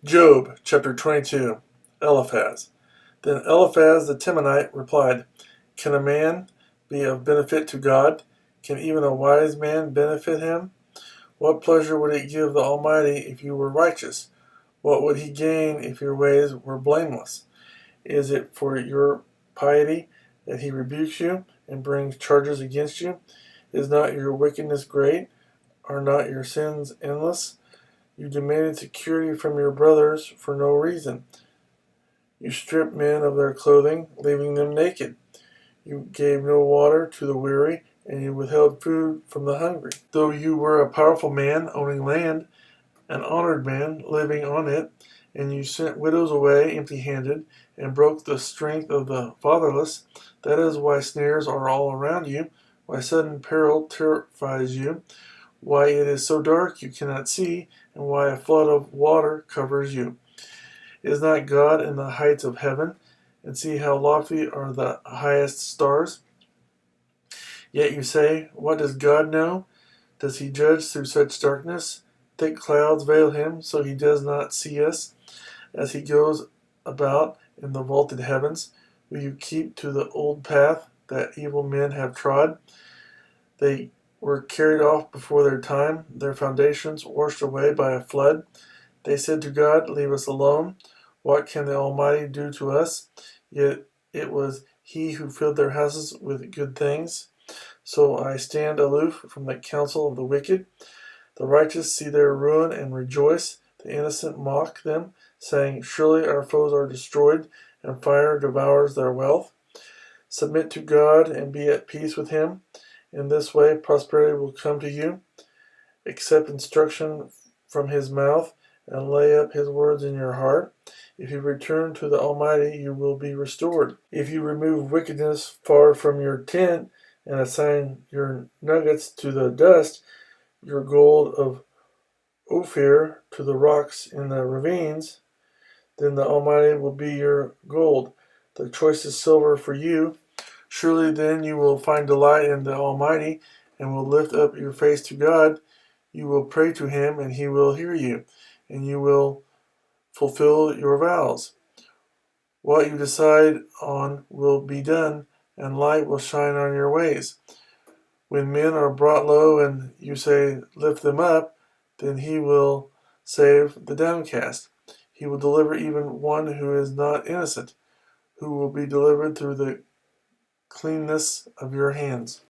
Job chapter 22. Eliphaz. Then Eliphaz the Temanite replied, Can a man be of benefit to God? Can even a wise man benefit him? What pleasure would it give the Almighty if you were righteous? What would he gain if your ways were blameless? Is it for your piety that he rebukes you and brings charges against you? Is not your wickedness great? Are not your sins endless? You demanded security from your brothers for no reason. You stripped men of their clothing, leaving them naked. You gave no water to the weary, and you withheld food from the hungry. Though you were a powerful man owning land, an honored man living on it, and you sent widows away empty-handed, and broke the strength of the fatherless, that is why snares are all around you, why sudden peril terrifies you, why it is so dark you cannot see, and why a flood of water covers you. Is not God in the heights of heaven? And see how lofty are the highest stars? Yet you say, What does God know? Does he judge through such darkness? Thick clouds veil him, so he does not see us. As he goes about in the vaulted heavens, will you keep to the old path that evil men have trod? They were carried off before their time, their foundations washed away by a flood. They said to God, Leave us alone. What can the Almighty do to us? Yet it was He who filled their houses with good things. So I stand aloof from the counsel of the wicked. The righteous see their ruin and rejoice. The innocent mock them, saying, Surely our foes are destroyed, and fire devours their wealth. Submit to God and be at peace with Him. In this way prosperity will come to you. Accept instruction from His mouth, and lay up His words in your heart. If you return to the Almighty, you will be restored. If you remove wickedness far from your tent, and assign your nuggets to the dust, your gold of Ophir to the rocks in the ravines, then the Almighty will be your gold, the choicest silver for you. Surely then you will find delight in the Almighty, and will lift up your face to God. You will pray to Him, and He will hear you, and you will fulfill your vows. What you decide on will be done, and light will shine on your ways. When men are brought low and you say, Lift them up, then He will save the downcast. He will deliver even one who is not innocent, who will be delivered through the cleanness of your hands.